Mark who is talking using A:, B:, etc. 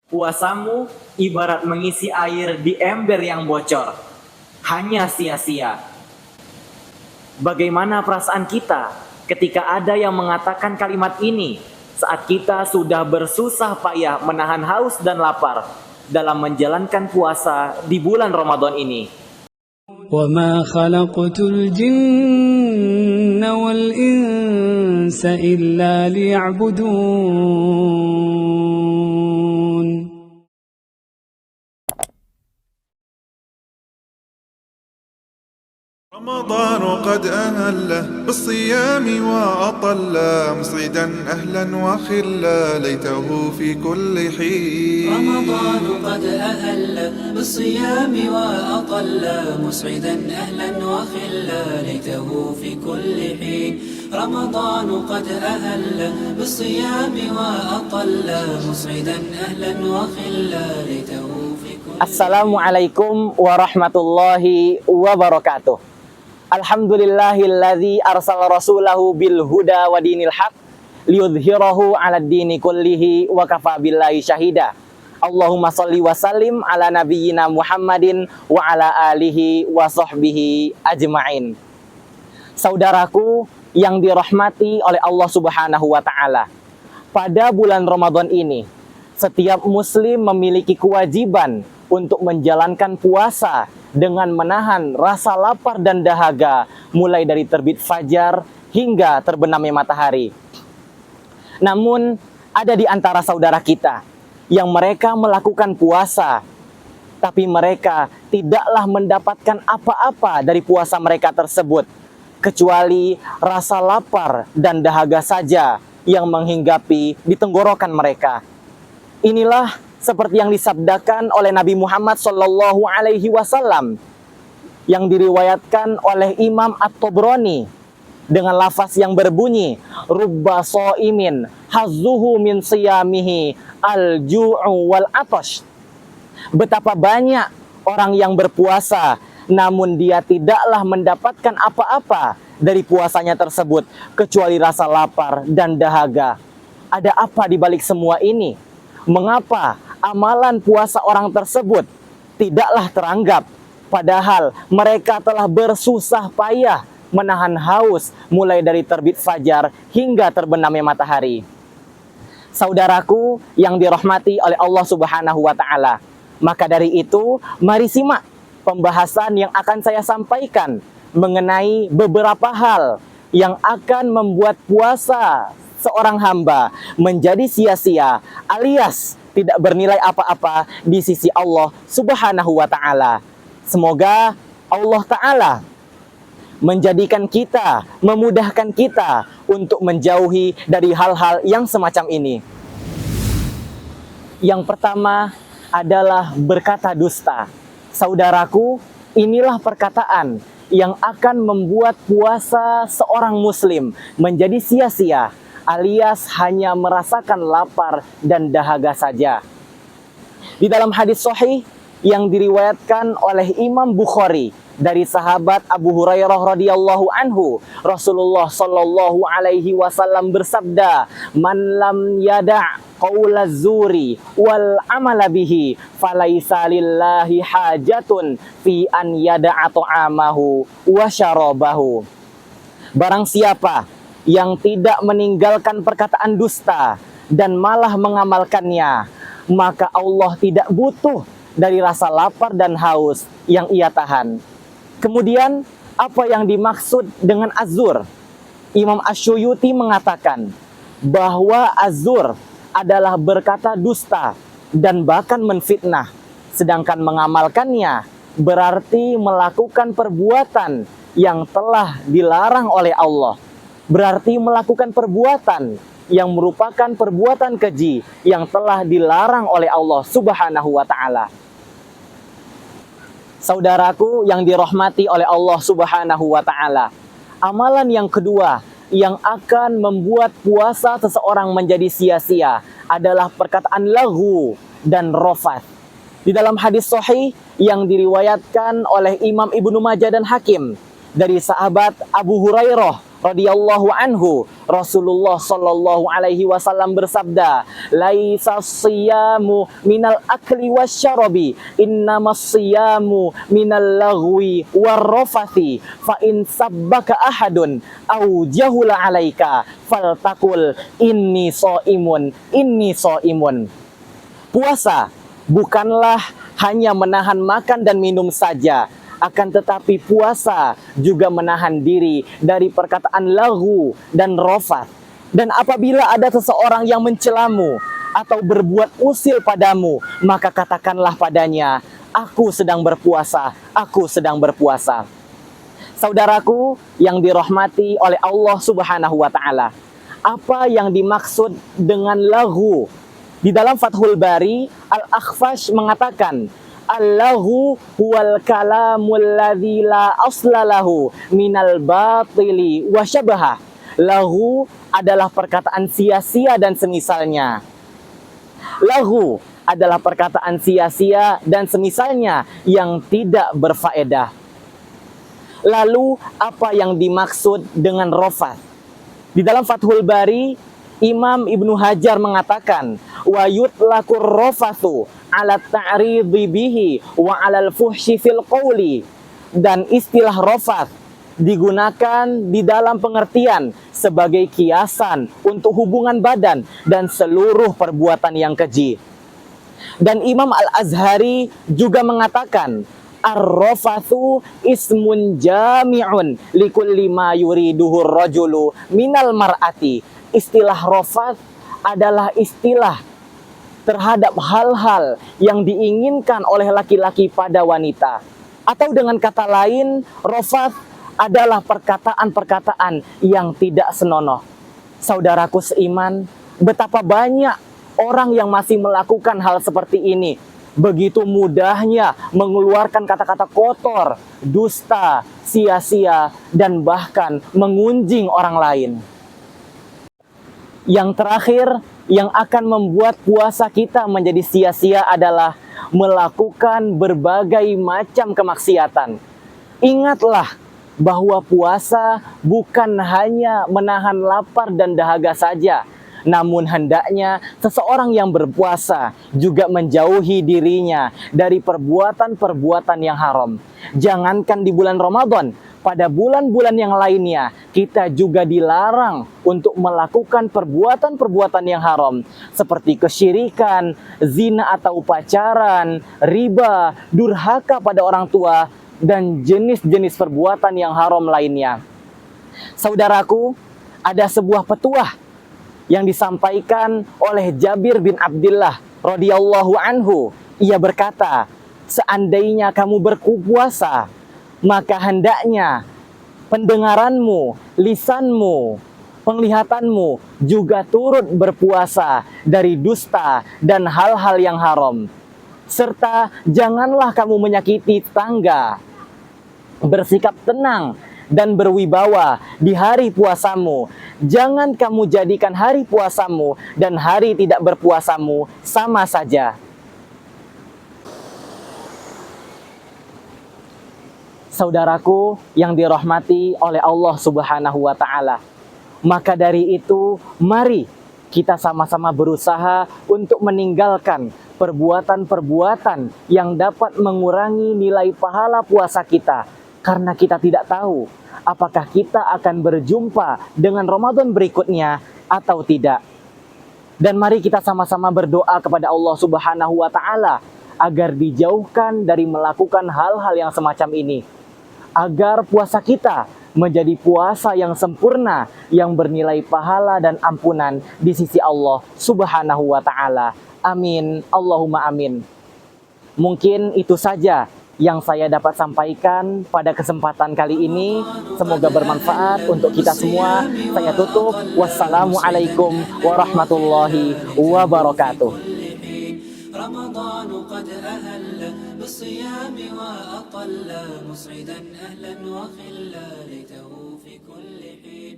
A: Puasamu ibarat mengisi air di ember yang bocor, hanya sia-sia. Bagaimana perasaan kita ketika ada yang mengatakan kalimat ini saat kita sudah bersusah payah menahan haus dan lapar dalam menjalankan puasa di bulan Ramadan ini?
B: وَمَا خَلَقْتُ الْجِنَّ وَالْإِنسَ إِلَّا لِيَعْبُدُونَ.
C: رمضان قد أهل بالصيام وأطل مصعدا أهلا وخلا ليته في كل حين.
D: رمضان قد أهل بالصيام وأطل مسعدا أهلا وخلا ليته في كل حين. رمضان قد أهل بالصيام وأطل مسعدا أهلا وخلا ليته في كل حين.
A: Assalamualaikum warahmatullahi wabarakatuh. Alhamdulillahilladzi arsala rasulahu bil huda wa dinil haq liyudhhirahu 'alad dini kullihi wa kafa billahi syahida. Allahumma shalli wa sallim ala nabiyyina Muhammadin wa ala alihi wa sahbihi ajma'in. Saudaraku yang dirahmati oleh Allah Subhanahu wa taala, pada bulan Ramadan ini setiap muslim memiliki kewajiban untuk menjalankan puasa dengan menahan rasa lapar dan dahaga mulai dari terbit fajar hingga terbenamnya matahari. Namun ada di antara saudara kita yang mereka melakukan puasa, tapi mereka tidaklah mendapatkan apa-apa dari puasa mereka tersebut, kecuali rasa lapar dan dahaga saja yang menghinggapi di tenggorokan mereka. Inilah seperti yang disabdakan oleh Nabi Muhammad SAW yang diriwayatkan oleh Imam At-Tabrani dengan lafaz yang berbunyi, rubba shaimin hazzuhu min siyamihi al-ju'u wal atash. Betapa banyak orang yang berpuasa namun dia tidaklah mendapatkan apa-apa dari puasanya tersebut kecuali rasa lapar dan dahaga. Ada apa di balik semua ini? Mengapa amalan puasa orang tersebut tidaklah teranggap, padahal mereka telah bersusah payah menahan haus mulai dari terbit fajar hingga terbenamnya matahari? Saudaraku yang dirahmati oleh Allah Subhanahu wa taala, maka dari itu mari simak pembahasan yang akan saya sampaikan mengenai beberapa hal yang akan membuat puasa seorang hamba menjadi sia-sia alias tidak bernilai apa-apa di sisi Allah Subhanahu wa taala. Semoga Allah taala menjadikan kita, memudahkan kita untuk menjauhi dari hal-hal yang semacam ini. Yang pertama adalah berkata dusta. Saudaraku, inilah perkataan yang akan membuat puasa seorang muslim menjadi sia-sia alias hanya merasakan lapar dan dahaga saja. Di dalam hadis sahih yang diriwayatkan oleh Imam Bukhari dari sahabat Abu Hurairah radhiyallahu anhu, Rasulullah sallallahu alaihi wasallam bersabda, "Man lam yada' qaulaz zuri wal amala bihi falaisa lillahi hajatun fi an yada'a ta'amahu wa syarabahu." Barang siapa yang tidak meninggalkan perkataan dusta dan malah mengamalkannya, maka Allah tidak butuh dari rasa lapar dan haus yang ia tahan. Kemudian, apa yang dimaksud dengan azur? Imam Asy-Syuyuti mengatakan bahwa azur adalah berkata dusta dan bahkan menfitnah, sedangkan mengamalkannya berarti melakukan perbuatan yang telah dilarang oleh Allah. Berarti melakukan perbuatan yang merupakan perbuatan keji yang telah dilarang oleh Allah Subhanahu wa taala. Saudaraku yang dirahmati oleh Allah Subhanahu wa taala, amalan yang kedua yang akan membuat puasa seseorang menjadi sia-sia adalah perkataan lahu dan rafath. Di dalam hadis sahih yang diriwayatkan oleh Imam Ibnu Majah dan Hakim dari sahabat Abu Hurairah radhiyallahu anhu, Rasulullah sallallahu alaihi wasallam bersabda, "Laisa siyamu minal akli wasyarabi, innamas siyamu minal lagwi warrafathi, fa in sabbaka ahadun aw jahula alaika faltakul inni shaimun, inni shaimun." Puasa bukanlah hanya menahan makan dan minum saja, akan tetapi puasa juga menahan diri dari perkataan laghu dan rafat. Dan apabila ada seseorang yang mencelamu atau berbuat usil padamu, maka katakanlah padanya, aku sedang berpuasa, aku sedang berpuasa. Saudaraku yang dirahmati oleh Allah Subhanahu wa taala, apa yang dimaksud dengan laghu? Di dalam Fathul Bari, Al-Akhfash mengatakan, Allahu huwal kalamul ladzi la aslalahu minal batili wa syabaha. Lahu adalah perkataan sia-sia dan semisalnya. Lahu adalah perkataan sia-sia dan semisalnya yang tidak berfaedah. Lalu apa yang dimaksud dengan rafat? Di dalam Fathul Bari, Imam Ibnu Hajar mengatakan, wa yutlaqur rafathu ala ta'ridhi bihi wa 'alal fuhsyi fil qawli. Dan istilah rafat digunakan di dalam pengertian sebagai kiasan untuk hubungan badan dan seluruh perbuatan yang keji. Dan Imam Al-Azhari juga mengatakan, ar-rafathu ismun jami'un likulli ma yuriduhu ar-rajulu minal mar'ati. Istilah rafat adalah istilah terhadap hal-hal yang diinginkan oleh laki-laki pada wanita. Atau dengan kata lain, rafat adalah perkataan-perkataan yang tidak senonoh. Saudaraku seiman, betapa banyak orang yang masih melakukan hal seperti ini. Begitu mudahnya mengeluarkan kata-kata kotor, dusta, sia-sia, dan bahkan mengunjing orang lain. Yang terakhir, yang akan membuat puasa kita menjadi sia-sia adalah melakukan berbagai macam kemaksiatan. Ingatlah bahwa puasa bukan hanya menahan lapar dan dahaga saja, namun hendaknya seseorang yang berpuasa juga menjauhi dirinya dari perbuatan-perbuatan yang haram. Jangankan di bulan Ramadan, pada bulan-bulan yang lainnya kita juga dilarang untuk melakukan perbuatan-perbuatan yang haram seperti kesyirikan, zina atau pacaran, riba, durhaka pada orang tua, dan jenis-jenis perbuatan yang haram lainnya. Saudaraku, ada sebuah petuah yang disampaikan oleh Jabir bin Abdullah radhiyallahu anhu. Ia berkata, seandainya kamu berpuasa, maka hendaknya pendengaranmu, lisanmu, penglihatanmu juga turut berpuasa dari dusta dan hal-hal yang haram. Serta janganlah kamu menyakiti tetangga. Bersikap tenang dan berwibawa di hari puasamu. Jangan kamu jadikan hari puasamu dan hari tidak berpuasamu sama saja. Saudaraku yang dirahmati oleh Allah Subhanahu wa taala, maka dari itu mari kita sama-sama berusaha untuk meninggalkan perbuatan-perbuatan yang dapat mengurangi nilai pahala puasa kita, karena kita tidak tahu apakah kita akan berjumpa dengan Ramadan berikutnya atau tidak. Dan mari kita sama-sama berdoa kepada Allah Subhanahu wa taala agar dijauhkan dari melakukan hal-hal yang semacam ini, agar puasa kita menjadi puasa yang sempurna, yang bernilai pahala dan ampunan di sisi Allah Subhanahu wa ta'ala. Amin, Allahumma amin. Mungkin itu saja yang saya dapat sampaikan pada kesempatan kali ini. Semoga bermanfaat untuk kita semua. Saya tutup. Wassalamualaikum warahmatullahi wabarakatuh.
D: رمضان قد أهل بالصيام وأطل مسعدا أهلا وخلا ليته في كل حين